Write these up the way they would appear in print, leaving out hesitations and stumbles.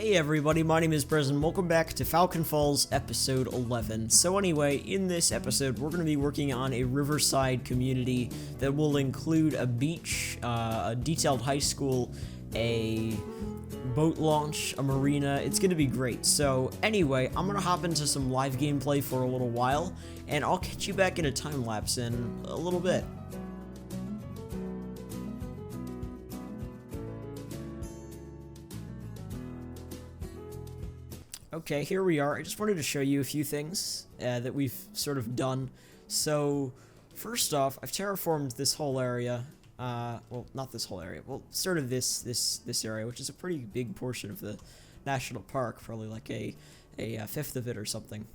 Hey everybody, my name is Brez and welcome back to Falcon Falls episode 11. So anyway, in this episode we're going to be working on a Riverside community that will include a beach, a detailed high school, a boat launch, a marina. It's going to be great. So anyway, I'm going to hop into some live gameplay for a little while, and I'll catch you back in a time lapse in a little bit. Okay, here we are. I just wanted to show you a few things that we've sort of done. So, first off, I've terraformed this whole area. Well, not this whole area. Well, sort of this area, which is a pretty big portion of the national park. Probably like a fifth of it or something.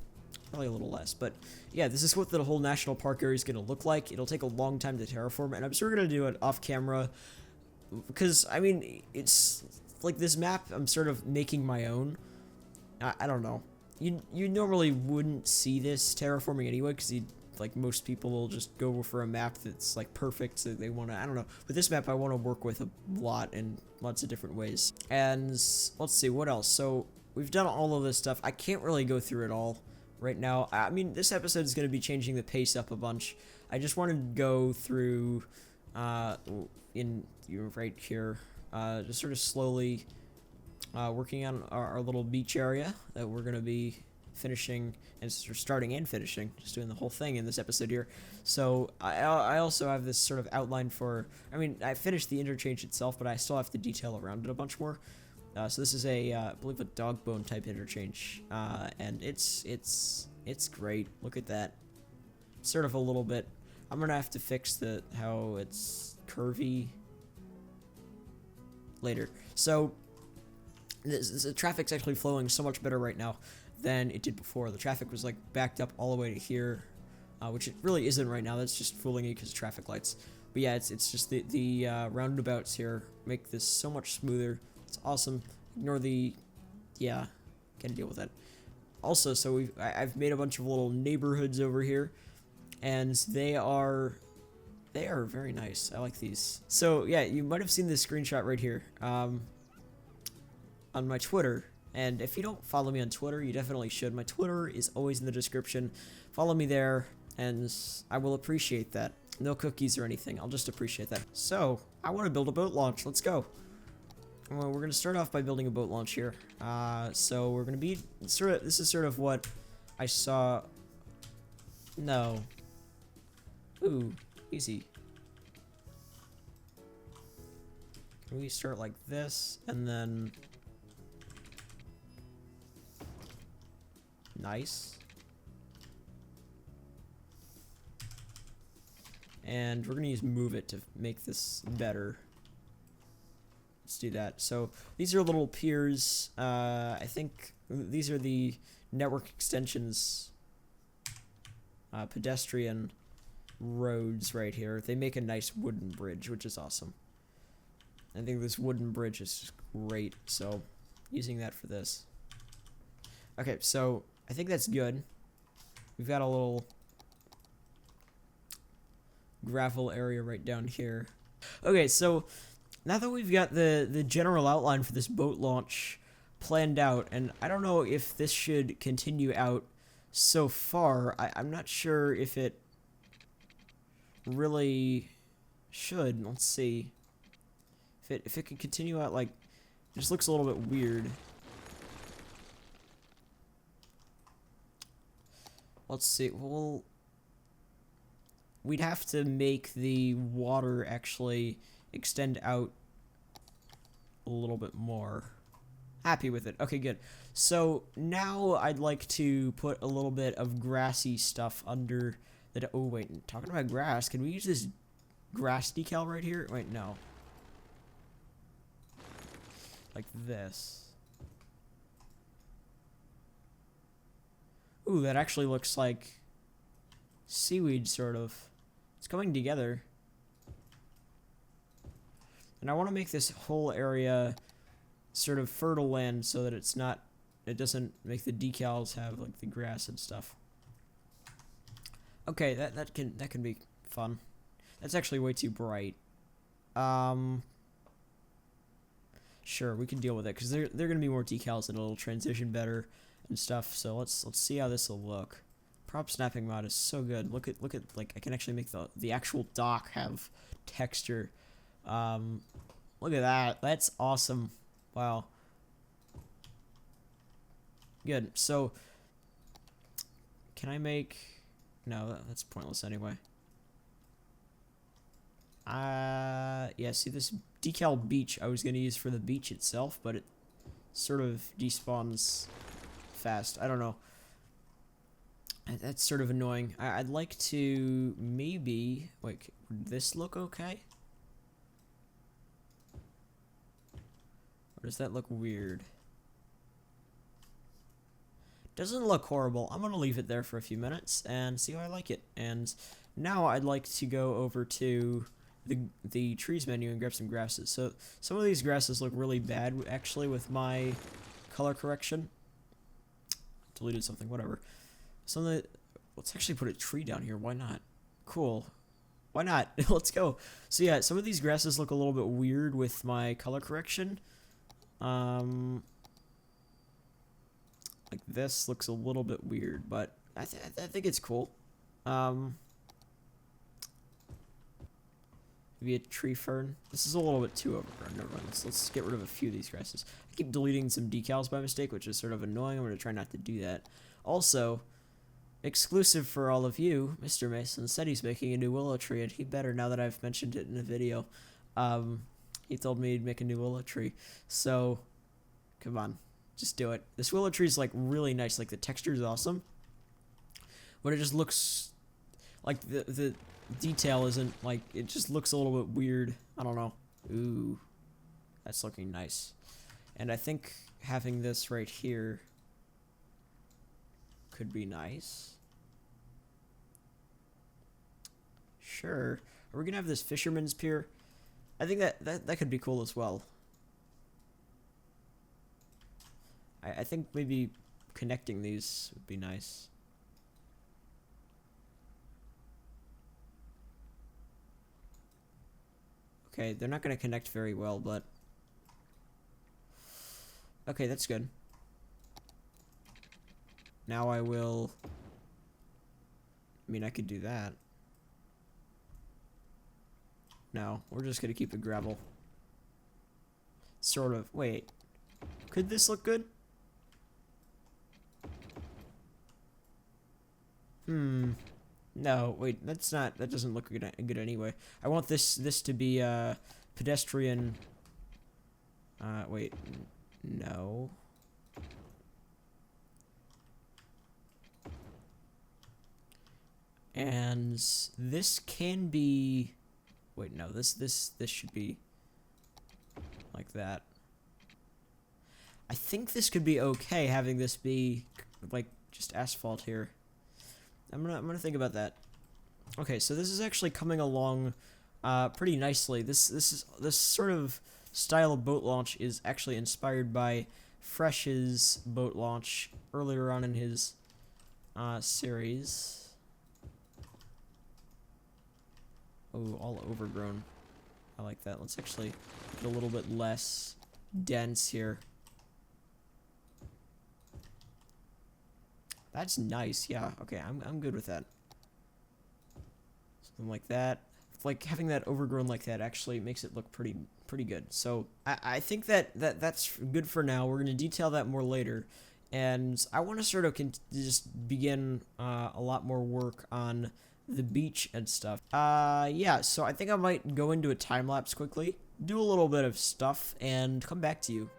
Probably a little less. But, yeah, this is what the whole national park area is going to look like. It'll take a long time to terraform, and I'm sort of going to do it off camera. Because, I mean, it's like this map I'm sort of making my own. I don't know. You normally wouldn't see this terraforming anyway, because like most people will just go for a map that's like perfect, so they want to, I don't know. With this map, I want to work with a lot in lots of different ways. And let's see, what else? So we've done all of this stuff. I can't really go through it all right now. I mean, this episode is going to be changing the pace up a bunch. I just wanted to go through, right here, just sort of slowly working on our little beach area that we're going to be finishing, and starting and finishing, just doing the whole thing in this episode here. So I also have this sort of outline for, I mean, I finished the interchange itself, but I still have to detail around it a bunch more. So this is I believe a dog bone type interchange, and it's great. Look at that. Sort of a little bit, I'm going to have to fix how it's curvy later. So the traffic's actually flowing so much better right now than it did before. The traffic was like backed up all the way to here, which it really isn't right now. That's just fooling you because of traffic lights. But yeah, it's just the roundabouts here make this so much smoother. It's awesome. Ignore yeah, can't deal with that. Also, so I've made a bunch of little neighborhoods over here, and they are very nice. I like these. So yeah, you might have seen this screenshot right here. On my Twitter, and if you don't follow me on Twitter, you definitely should. My Twitter is always in the description. Follow me there, and I will appreciate that. No cookies or anything, I'll just appreciate that. So, I want to build a boat launch. Let's go. Well, we're going to start off by building a boat launch here. So we're going to be, this is sort of what I saw. No. Ooh, easy. Can we start like this, and then nice. And we're going to use move it to make this better. Let's do that. So these are little piers. I think these are the network extensions, pedestrian roads right here. They make a nice wooden bridge, which is awesome. I think this wooden bridge is great, so using that for this. Okay, so I think that's good. We've got a little gravel area right down here. Okay, so now that we've got the general outline for this boat launch planned out, and I don't know if this should continue out so far. I'm not sure if it really should. Let's see. If it could continue out, like, it just looks a little bit weird. Let's see, well, we'd have to make the water actually extend out a little bit more. Happy with it. Okay, good. So now I'd like to put a little bit of grassy stuff under the, oh wait, talking about grass, can we use this grass decal right here? Wait, no. Like this. Ooh, that actually looks like seaweed, sort of. It's coming together. And I want to make this whole area sort of fertile land so that it's not, it doesn't make the decals have like the grass and stuff. Okay, that can be fun. That's actually way too bright. Sure, we can deal with it because they're gonna be more decals and it'll transition better and stuff. So let's see how this will look. Prop snapping mod is so good. Look at like I can actually make the actual dock have texture. Look at that. That's awesome. Wow. Good. So can I make? No, that's pointless anyway. Yeah, see this decal beach I was gonna use for the beach itself, but it sort of despawns fast. I don't know. That's sort of annoying. I'd like to maybe... Wait, would this look okay? Or does that look weird? Doesn't look horrible. I'm gonna leave it there for a few minutes and see how I like it. And now I'd like to go over to the trees menu and grab some grasses. So some of these grasses look really bad actually with my color correction. Deleted something, whatever. Some of the, let's actually put a tree down here. Why not? Cool. Why not? Let's go. So yeah, some of these grasses look a little bit weird with my color correction. Like this looks a little bit weird, but I think it's cool. Maybe a tree fern. This is a little bit too overgrown. Never mind. Let's get rid of a few of these grasses. I keep deleting some decals by mistake, which is sort of annoying. I'm going to try not to do that. Also, exclusive for all of you, Mr. Mason said he's making a new willow tree, and he better now that I've mentioned it in a video. He told me he'd make a new willow tree. So, come on. Just do it. This willow tree is like really nice. Like the texture is awesome. But it just looks like the detail isn't like, it just looks a little bit weird. I don't know. Ooh, that's looking nice. And I think having this right here could be nice. Sure. Are we gonna have this fisherman's pier? I think that could be cool as well. I think maybe connecting these would be nice. Okay, they're not going to connect very well, but... Okay, that's good. Now I will... I mean, I could do that. No, we're just going to keep it gravel. Sort of. Wait. Could this look good? No, wait, that's not, that doesn't look good anyway. I want this to be pedestrian. Wait, no. And this can be, wait, no, this should be like that. I think this could be okay having this be like just asphalt here. I'm gonna think about that. Okay, so this is actually coming along pretty nicely. This sort of style of boat launch is actually inspired by Fresh's boat launch earlier on in his series. Oh, all overgrown. I like that. Let's actually get a little bit less dense here. That's nice, yeah. Okay, I'm good with that. Something like that. Like having that overgrown like that actually makes it look pretty good. So I think that's good for now. We're gonna detail that more later, and I want to sort of just begin a lot more work on the beach and stuff. Yeah. So I think I might go into a time lapse quickly, do a little bit of stuff, and come back to you.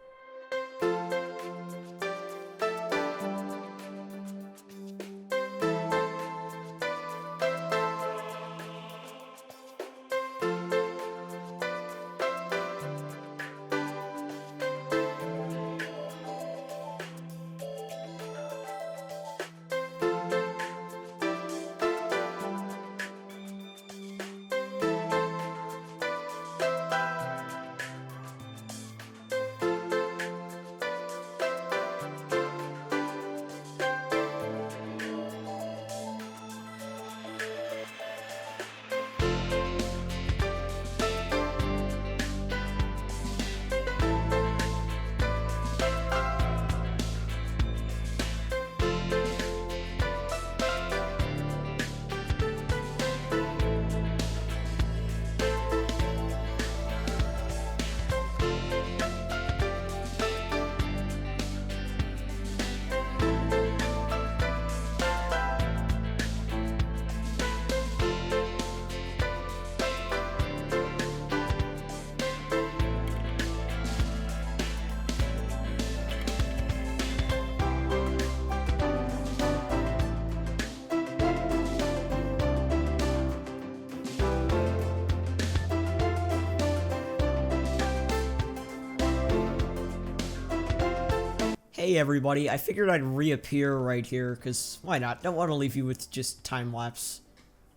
Hey everybody, I figured I'd reappear right here, because why not? Don't want to leave you with just time-lapse.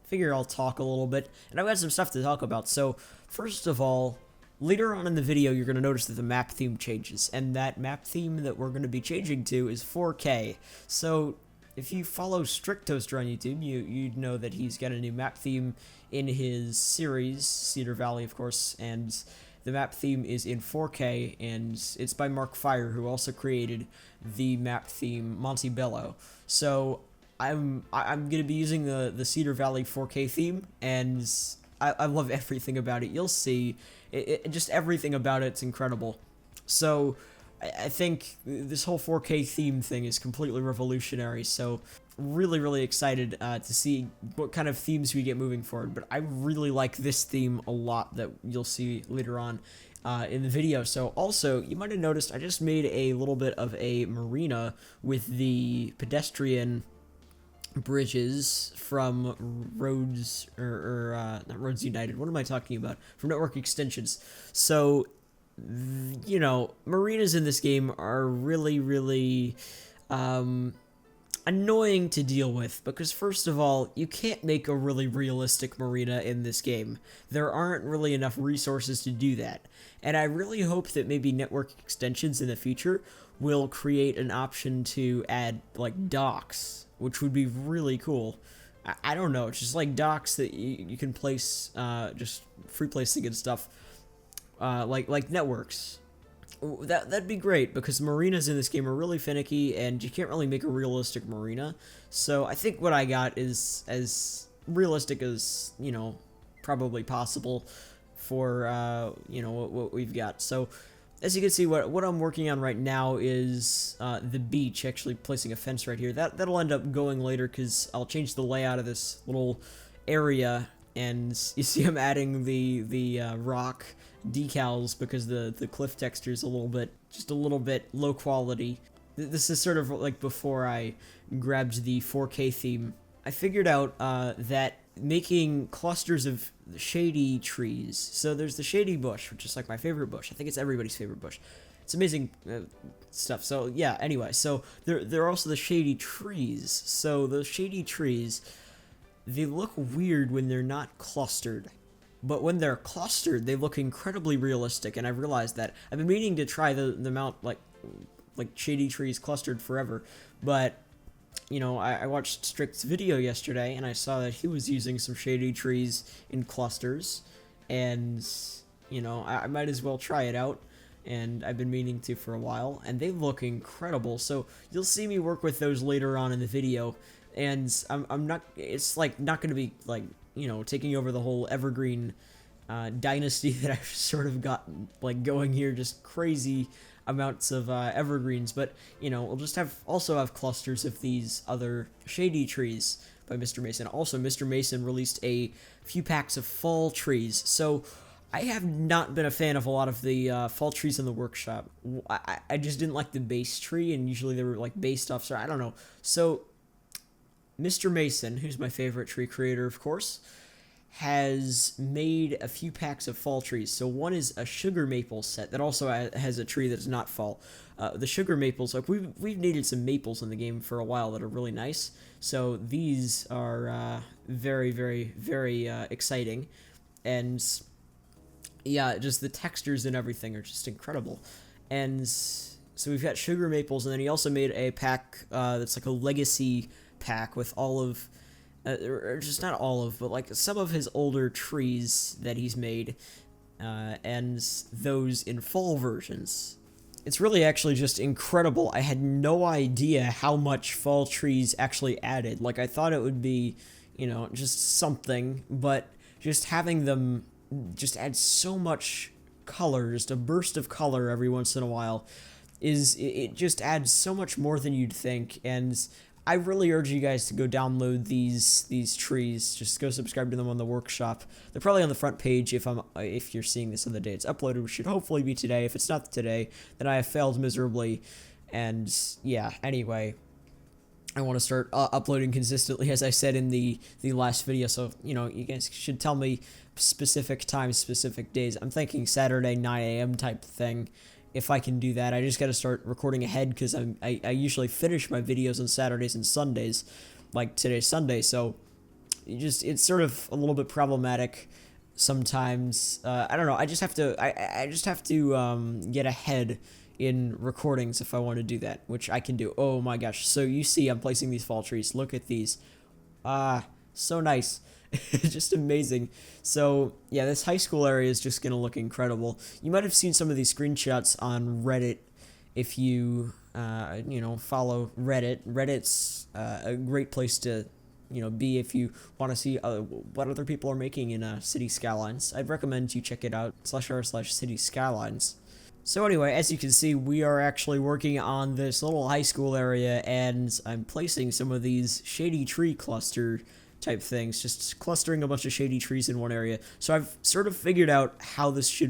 Figure I'll talk a little bit, and I've got some stuff to talk about. So, first of all, later on in the video, you're going to notice that the map theme changes, and that map theme that we're going to be changing to is 4K. So, if you follow Strictoaster on YouTube, you'd know that he's got a new map theme in his series, Cedar Valley, of course, and the map theme is in 4K, and it's by Mark Fire, who also created the map theme Montebello. So I'm gonna be using the Cedar Valley 4K theme, and I love everything about it. You'll see, just everything about it's incredible. So I think this whole 4K theme thing is completely revolutionary. So really excited to see what kind of themes we get moving forward, but I really like this theme a lot that you'll see later on in the video. So also, you might have noticed I just made a little bit of a marina with the pedestrian bridges from Roads, not Roads United, what am I talking about? From Network Extensions. So, you know, marinas in this game are really annoying to deal with, because first of all, you can't make a really realistic marina in this game. There aren't really enough resources to do that. And I really hope that maybe Network Extensions in the future will create an option to add, like, docks, which would be really cool. I don't know, it's just like docks that you can place, just free placing and stuff, like networks. That'd be great, because marinas in this game are really finicky, and you can't really make a realistic marina. So I think what I got is as realistic as, you know, probably possible for, you know, what we've got. So as you can see, what I'm working on right now is the beach, actually placing a fence right here. That'll end up going later, because I'll change the layout of this little area, and you see I'm adding the rock decals because the cliff texture is just a little bit low quality. This is sort of like before I grabbed the 4K theme. I figured out that making clusters of shady trees, so there's the shady bush, which is like my favorite bush. I think it's everybody's favorite bush. It's amazing stuff. So yeah, anyway, so there are also the shady trees. So those shady trees, they look weird when they're not clustered. But when they're clustered, they look incredibly realistic, and I've realized that. I've been meaning to try the mount, like shady trees clustered forever, but, you know, I watched Strict's video yesterday, and I saw that he was using some shady trees in clusters, and, you know, I might as well try it out, and I've been meaning to for a while, and they look incredible. So you'll see me work with those later on in the video, and I'm not, it's like not going to be like, you know, taking over the whole evergreen dynasty that I've sort of got like going here, just crazy amounts of evergreens, but, you know, we'll just also have clusters of these other shady trees by Mr. Mason. Also, Mr. Mason released a few packs of fall trees, so I have not been a fan of a lot of the fall trees in the workshop. I just didn't like the base tree, and usually they were like base stuff, so I don't know. So Mr. Mason, who's my favorite tree creator, of course, has made a few packs of fall trees. So one is a sugar maple set that also has a tree that's not fall. The sugar maples, like we've needed some maples in the game for a while that are really nice. So these are very exciting, and yeah, just the textures and everything are just incredible. And so we've got sugar maples, and then he also made a pack that's like a legacy pack with all of, or just not all of, but like some of his older trees that he's made, and those in fall versions. It's really actually just incredible. I had no idea how much fall trees actually added. Like, I thought it would be, you know, just something, but just having them just add so much color, just a burst of color every once in a while, it just adds so much more than you'd think. And I really urge you guys to go download these trees. Just go subscribe to them on the workshop. They're probably on the front page if you're seeing this on the day it's uploaded, which should hopefully be today. If it's not today, then I have failed miserably. And yeah, anyway, I want to start uploading consistently, as I said in the last video. So, you know, you guys should tell me specific times, specific days. I'm thinking Saturday 9 a.m. type thing if I can do that. I just got to start recording ahead because I usually finish my videos on Saturdays and Sundays, like today's Sunday. So it's sort of a little bit problematic sometimes. I don't know. I just have to get ahead in recordings if I want to do that, which I can do. Oh my gosh. So you see I'm placing these fall trees. Look at these. So nice. Just amazing. So yeah, this high school area is just gonna look incredible. You might have seen some of these screenshots on Reddit if you follow Reddit. Reddit's a great place to be if you want to see what other people are making in Cities Skylines. I'd recommend you check it out, /r/Cities Skylines. So anyway, as you can see, we are actually working on this little high school area, and I'm placing some of these shady tree cluster type things, just clustering a bunch of shady trees in one area. So I've sort of figured out how this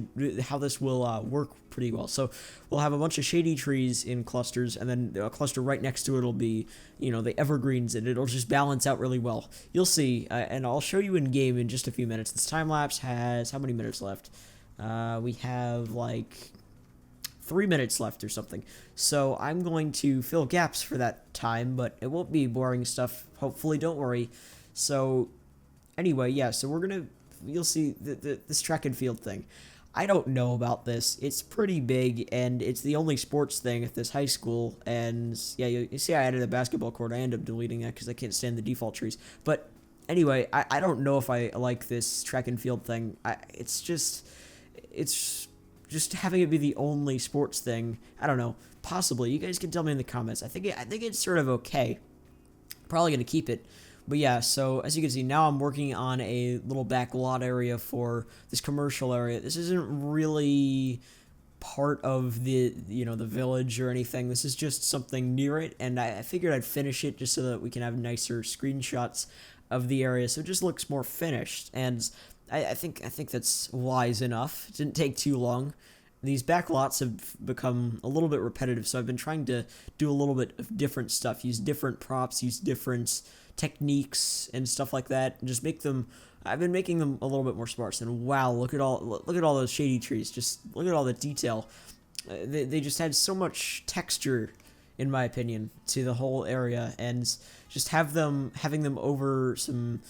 will work pretty well. So we'll have a bunch of shady trees in clusters, and then a cluster right next to it will be, the evergreens, and it'll just balance out really well. You'll see, and I'll show you in game in just a few minutes. This time lapse has how many minutes left? We have like 3 minutes left or something. So I'm going to fill gaps for that time, but it won't be boring stuff. Hopefully, don't worry. So, anyway, yeah, so you'll see this track and field thing. I don't know about this. It's pretty big, and it's the only sports thing at this high school, and, yeah, you see I added a basketball court. I ended up deleting that because I can't stand the default trees. But, anyway, I don't know if I like this track and field thing. It's just having it be the only sports thing. I don't know. Possibly. You guys can tell me in the comments. I think it's sort of okay. Probably going to keep it. But yeah, so as you can see, now I'm working on a little back lot area for this commercial area. This isn't really part of the village or anything. This is just something near it, and I figured I'd finish it just so that we can have nicer screenshots of the area, so it just looks more finished. And I think that's wise enough. It didn't take too long. These back lots have become a little bit repetitive, so I've been trying to do a little bit of different stuff, use different props, use different techniques and stuff like that, and just I've been making them a little bit more sparse. And wow, look at all those shady trees. Just look at all the detail. They just had so much texture, in my opinion, to the whole area, and just having them over some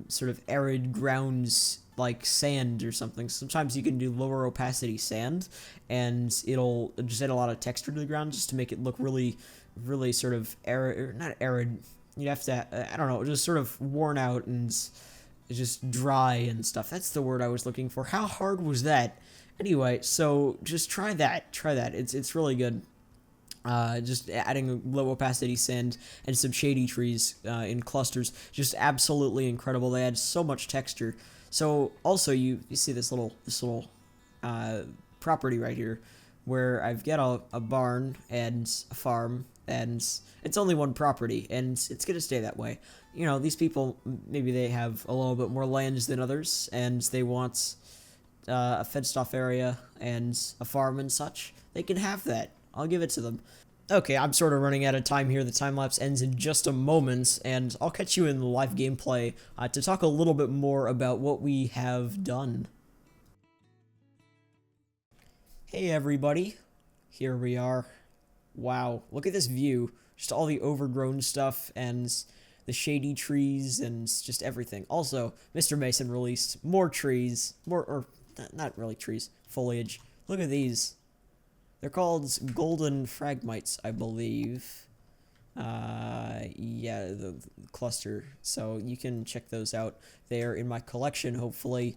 sort of arid grounds like sand or something. Sometimes you can do lower opacity sand, and it'll just add a lot of texture to the ground just to make it look really, really sort of not arid. You have to, I don't know, just sort of worn out and just dry and stuff. That's the word I was looking for. How hard was that? Anyway, so just try that. It's really good. Just adding low opacity sand and some shady trees in clusters, just absolutely incredible. They add so much texture. So also you see this little property right here, where I've got a barn and a farm, and it's only one property, and it's gonna stay that way. These people, maybe they have a little bit more land than others, and they want a fenced-off area and a farm and such. They can have that. I'll give it to them. Okay, I'm sort of running out of time here. The time-lapse ends in just a moment, and I'll catch you in the live gameplay to talk a little bit more about what we have done. Hey everybody, here we are. Wow, look at this view. Just all the overgrown stuff and the shady trees and just everything. Also, Mr. Mason released more trees, or not really trees, foliage. Look at these. They're called golden phragmites, I believe. Yeah, the cluster. So you can check those out. They're in my collection, hopefully,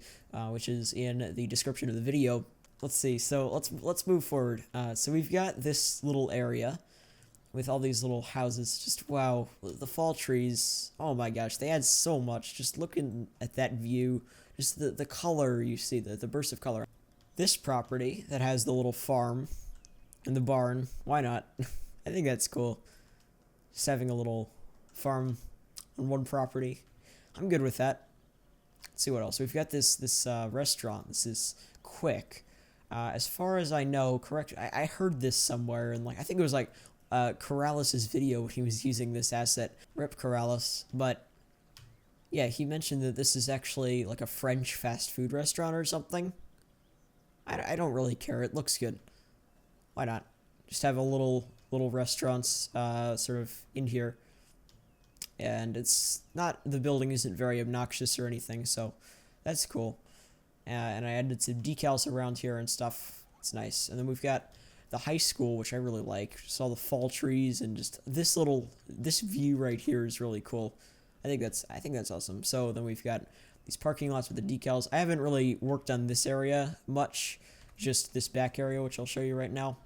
which is in the description of the video. Let's see. So let's move forward. So we've got this little area with all these little houses. Just wow, the fall trees. Oh my gosh, they add so much. Just looking at that view, just the color you see, the burst of color. This property that has the little farm and the barn. Why not? I think that's cool. Just having a little farm on one property. I'm good with that. Let's see what else. We've got this restaurant. This is Quick. As far as I know, correct. I heard this somewhere, and I think it was Corrales' video when he was using this asset. Rip Corrales. But yeah, he mentioned that this is actually a French fast food restaurant or something. I don't really care. It looks good. Why not? Just have a little restaurants sort of in here. And it's not, the building isn't very obnoxious or anything, so that's cool. And I added some decals around here and stuff. It's nice. And then we've got the high school, which I really like. Just all the fall trees and just this view right here is really cool. I think that's awesome. So then we've got these parking lots with the decals. I haven't really worked on this area much, just this back area, which I'll show you right now.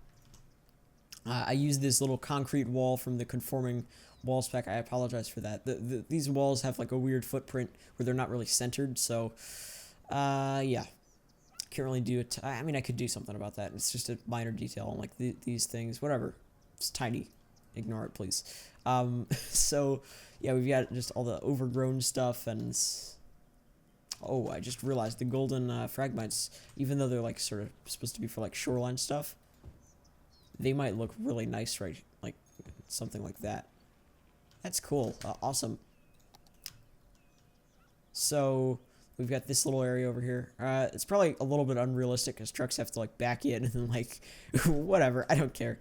I used this little concrete wall from the conforming wall spec. I apologize for that. These walls have like a weird footprint where they're not really centered, so yeah. Can't really do it. I mean, I could do something about that. It's just a minor detail on like these things. Whatever. It's tiny. Ignore it, please. So yeah, we've got just all the overgrown stuff, and oh, I just realized the golden fragmites, even though they're like sort of supposed to be for like shoreline stuff, they might look really nice, right? Like something like that. That's cool. Awesome. So we've got this little area over here. It's probably a little bit unrealistic because trucks have to like back in and then like whatever. I don't care.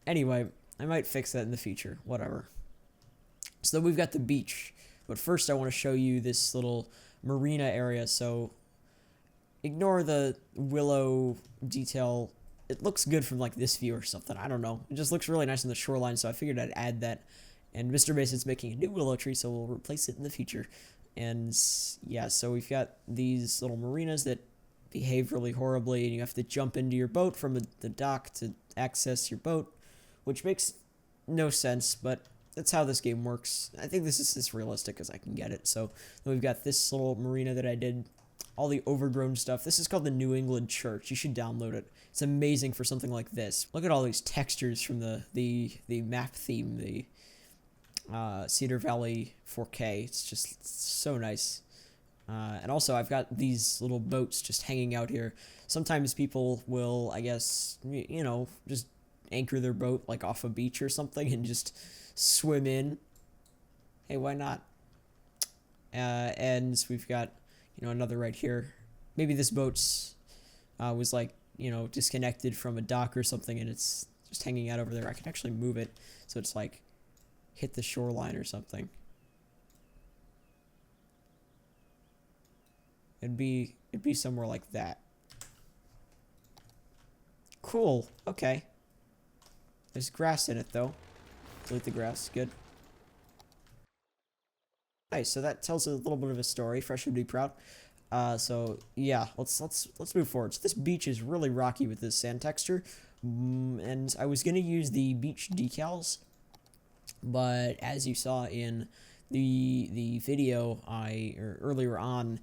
Anyway, I might fix that in the future. Whatever. So then we've got the beach. But first I want to show you this little marina area. So ignore the willow detail. It looks good from like this view or something. I don't know. It just looks really nice on the shoreline, so I figured I'd add that. And Mr. Mason's making a new willow tree, so we'll replace it in the future. And yeah, so we've got these little marinas that behave really horribly, and you have to jump into your boat from the dock to access your boat, which makes no sense, but that's how this game works. I think this is as realistic as I can get it. So then we've got this little marina that I did, all the overgrown stuff. This is called the New England Church. You should download it. It's amazing for something like this. Look at all these textures from the map theme, the Cedar Valley 4K. It's just so nice. And also, I've got these little boats just hanging out here. Sometimes people will, I guess, you know, just anchor their boat like off a beach or something and just swim in. Hey, why not? And we've got, you know, another right here. Maybe this boat's was like, you know, disconnected from a dock or something, and it's just hanging out over there. I can actually move it so it's like hit the shoreline or something. It'd be somewhere like that. Cool. Okay. There's grass in it though. Delete the grass. Good. Nice. So that tells a little bit of a story. Fresh would be proud. So yeah, let's move forward. So this beach is really rocky with this sand texture, and I was gonna use the beach decals, but as you saw in the video earlier on,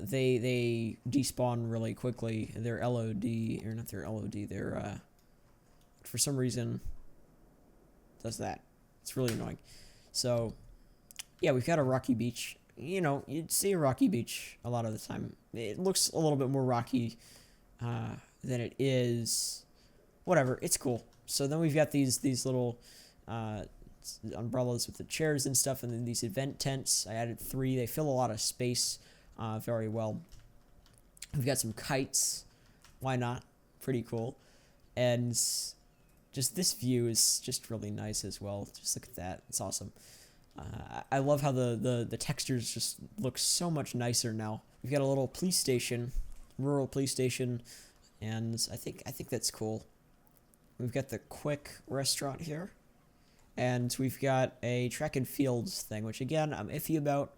they despawn really quickly. Their LOD, or not their LOD, their for some reason does that. It's really annoying. So yeah, we've got a rocky beach. You know, you'd see a rocky beach a lot of the time. It looks a little bit more rocky than it is. Whatever, it's cool. So then we've got these little umbrellas with the chairs and stuff, and then these event tents. I added 3. They fill a lot of space very well. We've got some kites. Why not? Pretty cool. And just this view is just really nice as well. Just look at that. It's awesome. I love how the textures just look so much nicer now. We've got a little police station, rural police station, and I think that's cool. We've got the Quick restaurant here, and we've got a track and fields thing, which again I'm iffy about,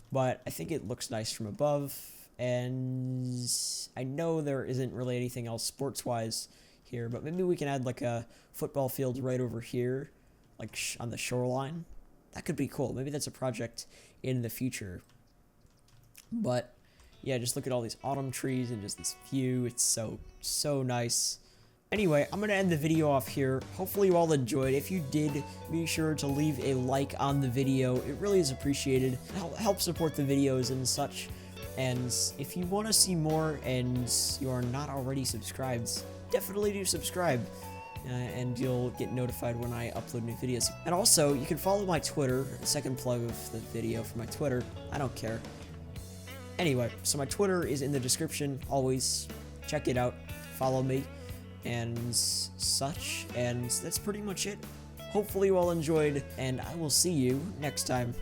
but I think it looks nice from above. And I know there isn't really anything else sports-wise here, but maybe we can add like a football field right over here, like on the shoreline. That could be cool. Maybe that's a project in the future. But yeah, just look at all these autumn trees and just this view. It's so nice. Anyway, I'm going to end the video off here. Hopefully you all enjoyed. If you did, be sure to leave a like on the video. It really is appreciated. Help support the videos and such. And if you want to see more and you are not already subscribed, definitely do subscribe. And you'll get notified when I upload new videos. And also, you can follow my Twitter. Second plug of the video for my Twitter. I don't care. Anyway, so my Twitter is in the description. Always check it out. Follow me. and such, and that's pretty much it. Hopefully you all enjoyed, and I will see you next time.